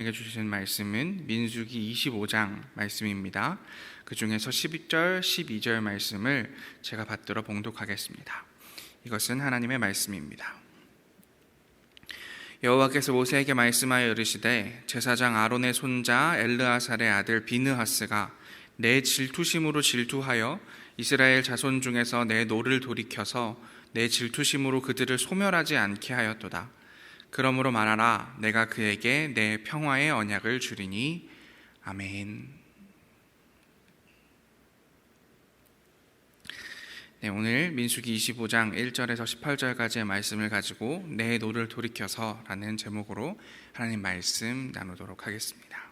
주신 말씀은 민수기 25장 말씀입니다. 그 중에서 11절, 12절 말씀을 제가 받들어 봉독하겠습니다. 이것은 하나님의 말씀입니다. 여호와께서 모세에게 말씀하여 이르시되 제사장 아론의 손자 엘르아살의 아들 비느하스가 내 질투심으로 질투하여 이스라엘 자손 중에서 내 노를 돌이켜서 내 질투심으로 그들을 소멸하지 않게 하였도다. 그러므로 말하라, 내가 그에게 내 평화의 언약을 주리니. 아멘. 오늘 민수기 25장 1절에서 18절까지의 말씀을 가지고 내 노를 돌이켜서 라는 제목으로 하나님 말씀 나누도록 하겠습니다.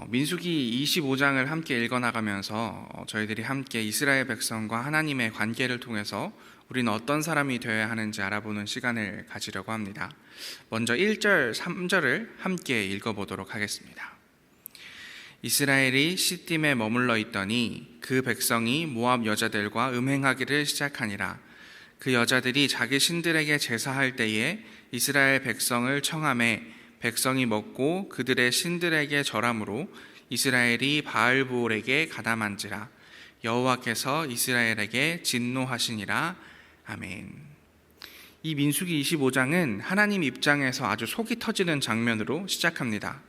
민수기 25장을 함께 읽어나가면서 저희들이 함께 이스라엘 백성과 하나님의 관계를 통해서 우리는 어떤 사람이 되어야 하는지 알아보는 시간을 가지려고 합니다. 먼저 1절, 3절을 함께 읽어보도록 하겠습니다. 이스라엘이 시딤에 머물러 있더니 그 백성이 모압 여자들과 음행하기를 시작하니라. 그 여자들이 자기 신들에게 제사할 때에 이스라엘 백성을 청하매 백성이 먹고 그들의 신들에게 절함으로 이스라엘이 바알브올에게 가담한지라. 여호와께서 이스라엘에게 진노하시니라. 아멘. 이 민수기 25장은 하나님 입장에서 아주 속이 터지는 장면으로 시작합니다.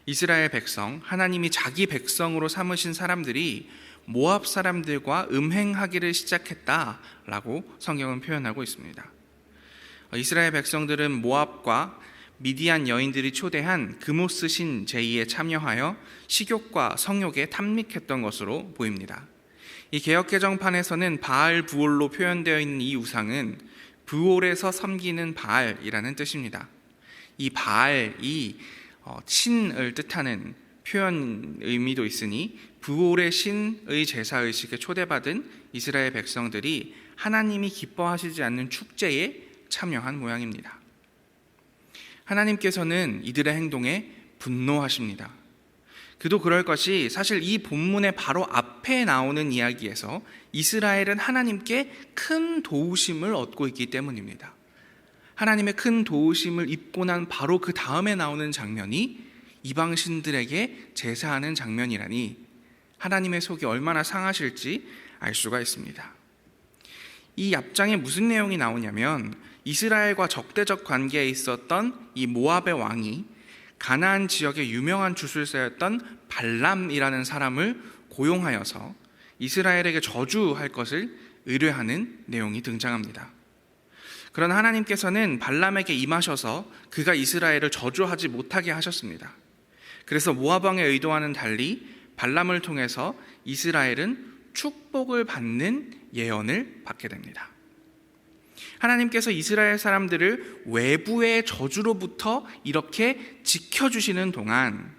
이스라엘 백성, 하나님이 자기 백성으로 삼으신 사람들이 모압 사람들과 음행하기를 시작했다라고 성경은 표현하고 있습니다. 이스라엘 백성들은 모압과 미디안 여인들이 초대한 그모스 신 제의에 참여하여 식욕과 성욕에 탐닉했던 것으로 보입니다. 이 개역개정판에서는 바알 부올로 표현되어 있는 이 우상은 부올에서 섬기는 바알이라는 뜻입니다. 이 바알이 신을 뜻하는 표현 의미도 있으니 부올의 신의 제사의식에 초대받은 이스라엘 백성들이 하나님이 기뻐하시지 않는 축제에 참여한 모양입니다. 하나님께서는 이들의 행동에 분노하십니다. 그도 그럴 것이 사실 이 본문의 바로 앞에 나오는 이야기에서 이스라엘은 하나님께 큰 도우심을 얻고 있기 때문입니다. 하나님의 큰 도우심을 입고 난 바로 그 다음에 나오는 장면이 이방신들에게 제사하는 장면이라니 하나님의 속이 얼마나 상하실지 알 수가 있습니다. 이 앞장에 무슨 내용이 나오냐면 이스라엘과 적대적 관계에 있었던 이 모압의 왕이 가나안 지역의 유명한 주술사였던 발람이라는 사람을 고용하여서 이스라엘에게 저주할 것을 의뢰하는 내용이 등장합니다. 그러나 하나님께서는 발람에게 임하셔서 그가 이스라엘을 저주하지 못하게 하셨습니다. 그래서 모압 왕의 의도와는 달리 발람을 통해서 이스라엘은 축복을 받는 예언을 받게 됩니다. 하나님께서 이스라엘 사람들을 외부의 저주로부터 이렇게 지켜주시는 동안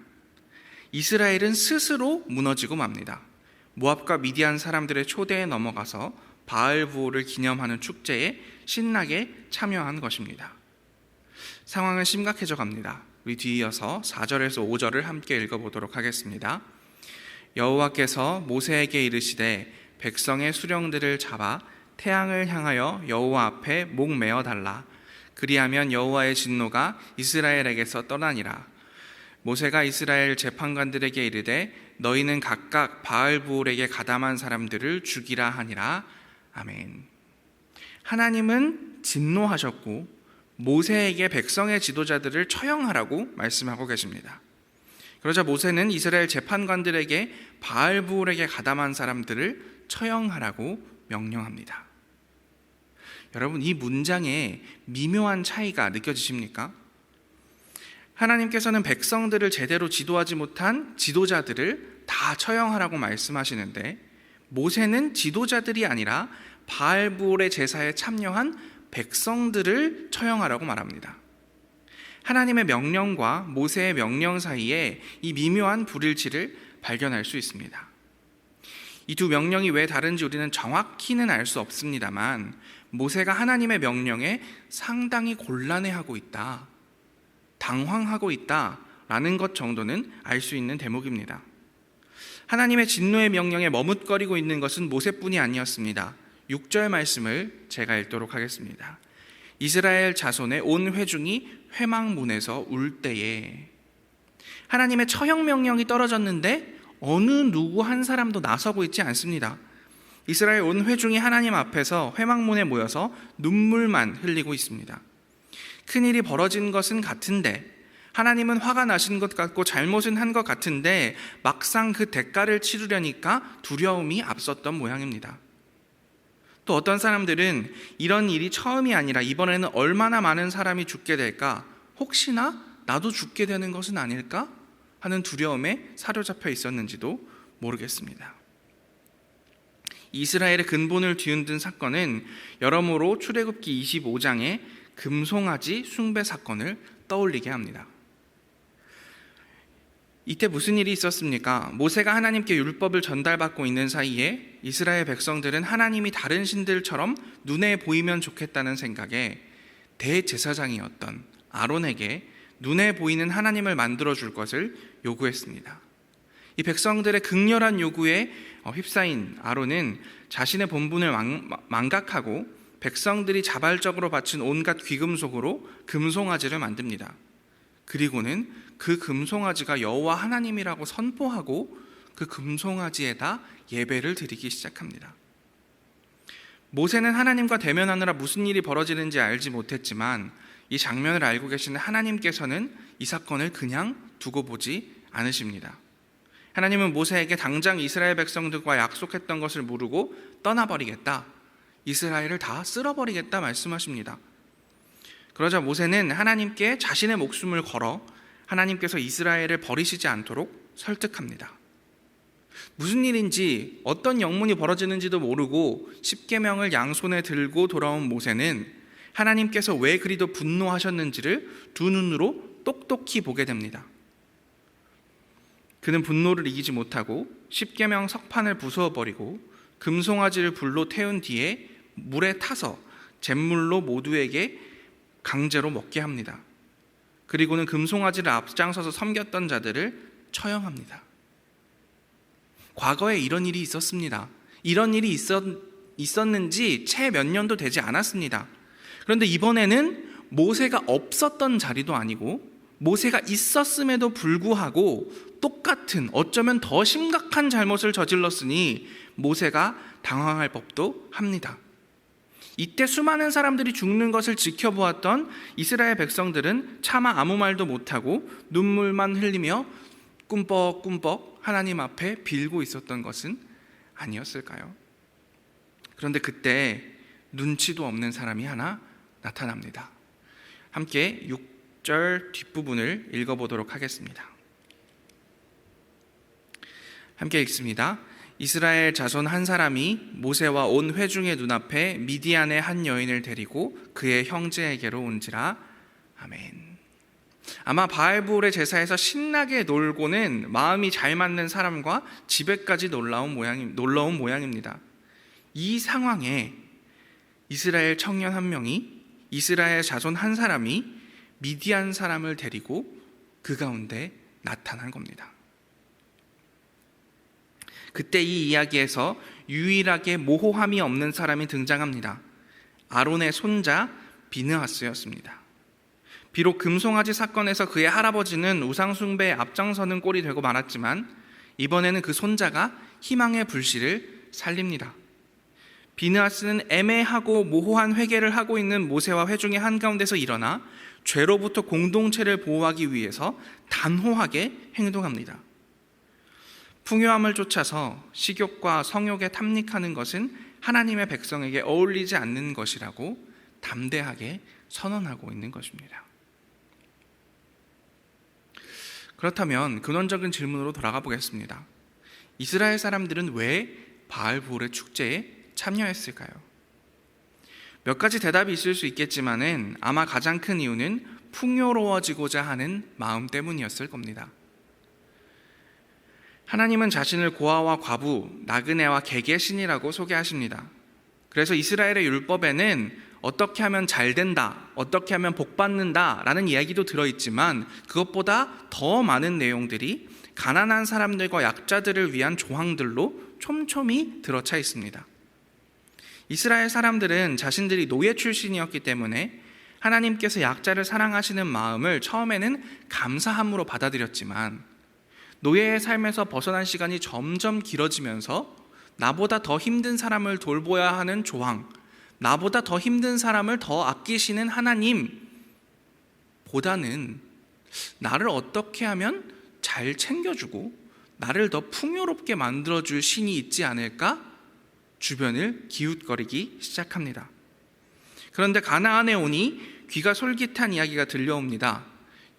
이스라엘은 스스로 무너지고 맙니다. 모압과 미디안 사람들의 초대에 넘어가서 바알브올을 기념하는 축제에 신나게 참여한 것입니다. 상황은 심각해져 갑니다. 우리 뒤이어서 4절에서 5절을 함께 읽어보도록 하겠습니다. 여호와께서 모세에게 이르시되 백성의 수령들을 잡아 태양을 향하여 여호와 앞에 목 메어 달라. 그리하면 여호와의 진노가 이스라엘에게서 떠나니라. 모세가 이스라엘 재판관들에게 이르되 너희는 각각 바알브올에게 가담한 사람들을 죽이라 하니라. 아멘. 하나님은 진노하셨고 모세에게 백성의 지도자들을 처형하라고 말씀하고 계십니다. 그러자 모세는 이스라엘 재판관들에게 바알브올에게 가담한 사람들을 처형하라고 명령합니다. 여러분, 이 문장에 미묘한 차이가 느껴지십니까? 하나님께서는 백성들을 제대로 지도하지 못한 지도자들을 다 처형하라고 말씀하시는데 모세는 지도자들이 아니라 바알브올의 제사에 참여한 백성들을 처형하라고 말합니다. 하나님의 명령과 모세의 명령 사이에 이 미묘한 불일치를 발견할 수 있습니다. 이 두 명령이 왜 다른지 우리는 정확히는 알 수 없습니다만 모세가 하나님의 명령에 상당히 곤란해하고 있다, 당황하고 있다라는 것 정도는 알 수 있는 대목입니다. 하나님의 진노의 명령에 머뭇거리고 있는 것은 모세뿐이 아니었습니다. 6절 말씀을 제가 읽도록 하겠습니다. 이스라엘 자손의 온 회중이 회막문에서 울 때에 하나님의 처형 명령이 떨어졌는데 어느 누구 한 사람도 나서고 있지 않습니다. 이스라엘 온 회중이 하나님 앞에서 회막문에 모여서 눈물만 흘리고 있습니다. 큰일이 벌어진 것은 같은데, 하나님은 화가 나신 것 같고 잘못은 한 것 같은데 막상 그 대가를 치르려니까 두려움이 앞섰던 모양입니다. 또 어떤 사람들은 이런 일이 처음이 아니라 이번에는 얼마나 많은 사람이 죽게 될까? 혹시나 나도 죽게 되는 것은 아닐까? 하는 두려움에 사로잡혀 있었는지도 모르겠습니다. 이스라엘의 근본을 뒤흔든 사건은 여러모로 출애굽기 25장의 금송아지 숭배 사건을 떠올리게 합니다. 이때 무슨 일이 있었습니까? 모세가 하나님께 율법을 전달받고 있는 사이에 이스라엘 백성들은 하나님이 다른 신들처럼 눈에 보이면 좋겠다는 생각에 대제사장이었던 아론에게 눈에 보이는 하나님을 만들어줄 것을 요구했습니다. 이 백성들의 극렬한 요구에 휩싸인 아론은 자신의 본분을 망각하고 백성들이 자발적으로 바친 온갖 귀금속으로 금송아지를 만듭니다. 그리고는 그 금송아지가 여호와 하나님이라고 선포하고 그 금송아지에다 예배를 드리기 시작합니다. 모세는 하나님과 대면하느라 무슨 일이 벌어지는지 알지 못했지만 이 장면을 알고 계시는 하나님께서는 이 사건을 그냥 두고 보지 않으십니다. 하나님은 모세에게 당장 이스라엘 백성들과 약속했던 것을 모르고 떠나버리겠다, 이스라엘을 다 쓸어버리겠다 말씀하십니다. 그러자 모세는 하나님께 자신의 목숨을 걸어 하나님께서 이스라엘을 버리시지 않도록 설득합니다. 무슨 일인지 어떤 영문이 벌어지는지도 모르고 십계명을 양손에 들고 돌아온 모세는 하나님께서 왜 그리도 분노하셨는지를 두 눈으로 똑똑히 보게 됩니다. 그는 분노를 이기지 못하고 십계명 석판을 부수어버리고 금송아지를 불로 태운 뒤에 물에 타서 잿물로 모두에게 강제로 먹게 합니다. 그리고는 금송아지를 앞장서서 섬겼던 자들을 처형합니다. 과거에 이런 일이 있었습니다. 이런 일이 있었는지 채 몇 년도 되지 않았습니다. 그런데 이번에는 모세가 없었던 자리도 아니고 모세가 있었음에도 불구하고 똑같은, 어쩌면 더 심각한 잘못을 저질렀으니 모세가 당황할 법도 합니다. 이때 수많은 사람들이 죽는 것을 지켜보았던 이스라엘 백성들은 차마 아무 말도 못하고 눈물만 흘리며 꿈뻑꿈뻑 하나님 앞에 빌고 있었던 것은 아니었을까요? 그런데 그때 눈치도 없는 사람이 하나 나타납니다. 함께 6절 뒷부분을 읽어보도록 하겠습니다. 함께 읽습니다. 이스라엘 자손 한 사람이 모세와 온 회중의 눈앞에 미디안의 한 여인을 데리고 그의 형제에게로 온지라. 아멘. 아마 바알볼의 제사에서 신나게 놀고는 마음이 잘 맞는 사람과 집에까지 놀러온 모양입니다. 이 상황에 이스라엘 청년 한 명이, 이스라엘 자손 한 사람이 미디안 사람을 데리고 그 가운데 나타난 겁니다. 그때 이 이야기에서 유일하게 모호함이 없는 사람이 등장합니다. 아론의 손자 비느하스였습니다. 비록 금송아지 사건에서 그의 할아버지는 우상 숭배에 앞장서는 꼴이 되고 말았지만 이번에는 그 손자가 희망의 불씨를 살립니다. 비느하스는 애매하고 모호한 회개를 하고 있는 모세와 회중의 한가운데서 일어나 죄로부터 공동체를 보호하기 위해서 단호하게 행동합니다. 풍요함을 쫓아서 식욕과 성욕에 탐닉하는 것은 하나님의 백성에게 어울리지 않는 것이라고 담대하게 선언하고 있는 것입니다. 그렇다면 근원적인 질문으로 돌아가 보겠습니다. 이스라엘 사람들은 왜 바알볼의 축제에 참여했을까요? 몇 가지 대답이 있을 수 있겠지만은 아마 가장 큰 이유는 풍요로워지고자 하는 마음 때문이었을 겁니다. 하나님은 자신을 고아와 과부, 나그네와 개의 신이라고 소개하십니다. 그래서 이스라엘의 율법에는 어떻게 하면 잘 된다, 어떻게 하면 복 받는다 라는 이야기도 들어있지만 그것보다 더 많은 내용들이 가난한 사람들과 약자들을 위한 조항들로 촘촘히 들어차 있습니다. 이스라엘 사람들은 자신들이 노예 출신이었기 때문에 하나님께서 약자를 사랑하시는 마음을 처음에는 감사함으로 받아들였지만 노예의 삶에서 벗어난 시간이 점점 길어지면서 나보다 더 힘든 사람을 돌보아야 하는 조항, 나보다 더 힘든 사람을 더 아끼시는 하나님보다는 나를 어떻게 하면 잘 챙겨주고 나를 더 풍요롭게 만들어줄 신이 있지 않을까? 주변을 기웃거리기 시작합니다. 그런데 가나안에 오니 귀가 솔깃한 이야기가 들려옵니다.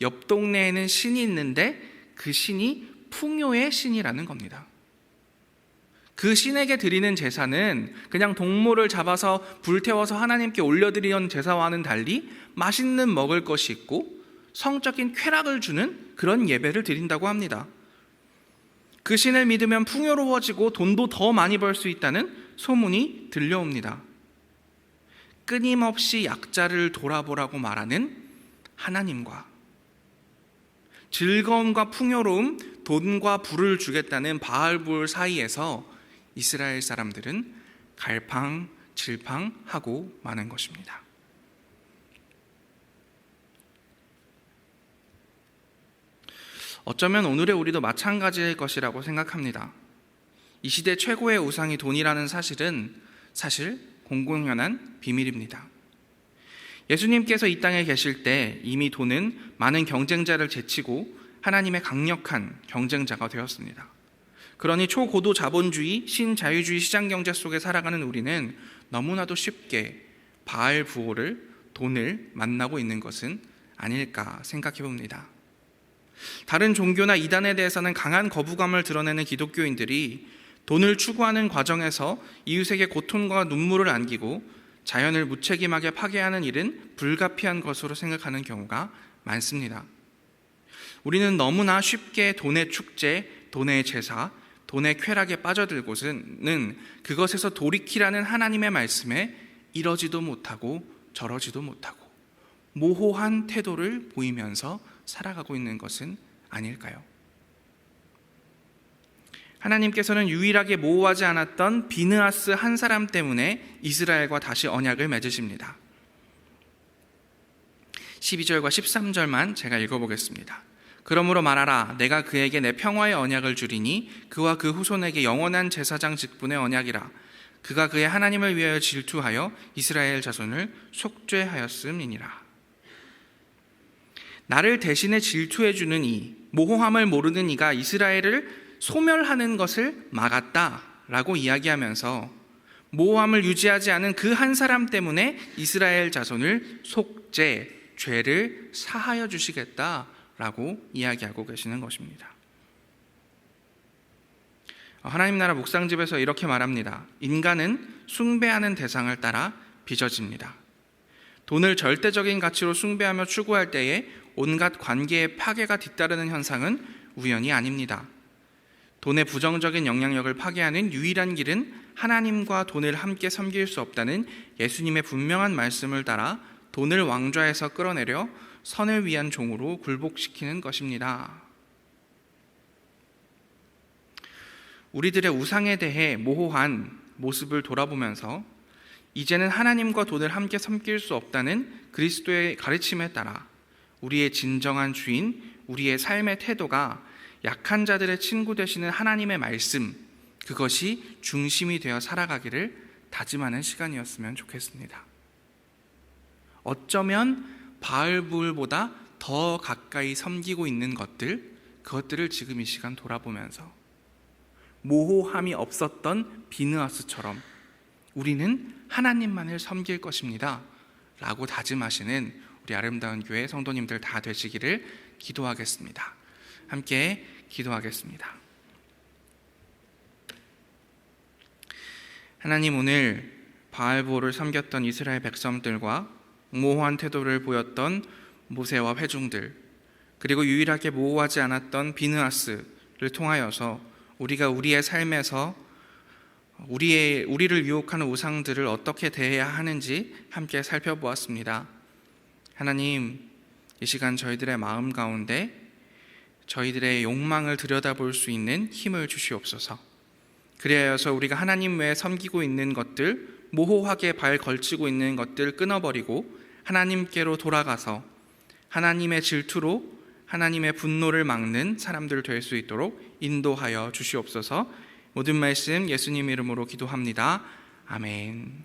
옆 동네에는 신이 있는데 그 신이 풍요의 신이라는 겁니다. 그 신에게 드리는 제사는 그냥 동물을 잡아서 불태워서 하나님께 올려드리는 제사와는 달리 맛있는 먹을 것이 있고 성적인 쾌락을 주는 그런 예배를 드린다고 합니다. 그 신을 믿으면 풍요로워지고 돈도 더 많이 벌 수 있다는 소문이 들려옵니다. 끊임없이 약자를 돌아보라고 말하는 하나님과 즐거움과 풍요로움, 돈과 부를 주겠다는 바알불 사이에서 이스라엘 사람들은 갈팡질팡하고 마는 것입니다. 어쩌면 오늘의 우리도 마찬가지일 것이라고 생각합니다. 이 시대 최고의 우상이 돈이라는 사실은 사실 공공연한 비밀입니다. 예수님께서 이 땅에 계실 때 이미 돈은 많은 경쟁자를 제치고 하나님의 강력한 경쟁자가 되었습니다. 그러니 초고도 자본주의, 신자유주의 시장경제 속에 살아가는 우리는 너무나도 쉽게 바알 부호를, 돈을 만나고 있는 것은 아닐까 생각해 봅니다. 다른 종교나 이단에 대해서는 강한 거부감을 드러내는 기독교인들이 돈을 추구하는 과정에서 이웃에게 고통과 눈물을 안기고 자연을 무책임하게 파괴하는 일은 불가피한 것으로 생각하는 경우가 많습니다. 우리는 너무나 쉽게 돈의 축제, 돈의 제사, 돈의 쾌락에 빠져들고는 그것에서 돌이키라는 하나님의 말씀에 이러지도 못하고 저러지도 못하고 모호한 태도를 보이면서 살아가고 있는 것은 아닐까요? 하나님께서는 유일하게 모호하지 않았던 비느하스 한 사람 때문에 이스라엘과 다시 언약을 맺으십니다. 12절과 13절만 제가 읽어보겠습니다. 그러므로 말하라, 내가 그에게 내 평화의 언약을 주리니 그와 그 후손에게 영원한 제사장 직분의 언약이라. 그가 그의 하나님을 위하여 질투하여 이스라엘 자손을 속죄하였음이니라. 나를 대신에 질투해 주는 이, 모호함을 모르는 이가 이스라엘을 소멸하는 것을 막았다라고 이야기하면서 모호함을 유지하지 않은 그 한 사람 때문에 이스라엘 자손을 속죄, 죄를 사하여 주시겠다라고 이야기하고 계시는 것입니다. 하나님 나라 묵상집에서 이렇게 말합니다. 인간은 숭배하는 대상을 따라 빚어집니다. 돈을 절대적인 가치로 숭배하며 추구할 때에 온갖 관계의 파괴가 뒤따르는 현상은 우연이 아닙니다. 돈의 부정적인 영향력을 파괴하는 유일한 길은 하나님과 돈을 함께 섬길 수 없다는 예수님의 분명한 말씀을 따라 돈을 왕좌에서 끌어내려 선을 위한 종으로 굴복시키는 것입니다. 우리들의 우상에 대해 모호한 모습을 돌아보면서 이제는 하나님과 돈을 함께 섬길 수 없다는 그리스도의 가르침에 따라 우리의 진정한 주인, 우리의 삶의 태도가 약한 자들의 친구 되시는 하나님의 말씀, 그것이 중심이 되어 살아가기를 다짐하는 시간이었으면 좋겠습니다. 어쩌면 바알불보다 더 가까이 섬기고 있는 그것들을 지금 이 시간 돌아보면서 모호함이 없었던 비느하스처럼 우리는 하나님만을 섬길 것입니다 라고 다짐하시는 우리 아름다운 교회 성도님들 다 되시기를 기도하겠습니다. 함께 기도하겠습니다. 하나님, 오늘 바알보를 섬겼던 이스라엘 백성들과 모호한 태도를 보였던 모세와 회중들, 그리고 유일하게 모호하지 않았던 비느하스를 통하여서 우리가 우리의 삶에서 우리를 유혹하는 우상들을 어떻게 대해야 하는지 함께 살펴보았습니다. 하나님, 이 시간 저희들의 마음 가운데 저희들의 욕망을 들여다볼 수 있는 힘을 주시옵소서. 그리하여서 우리가 하나님 외에 섬기고 있는 것들, 모호하게 발 걸치고 있는 것들 끊어버리고 하나님께로 돌아가서 하나님의 질투로 하나님의 분노를 막는 사람들 될 수 있도록 인도하여 주시옵소서. 모든 말씀 예수님 이름으로 기도합니다. 아멘.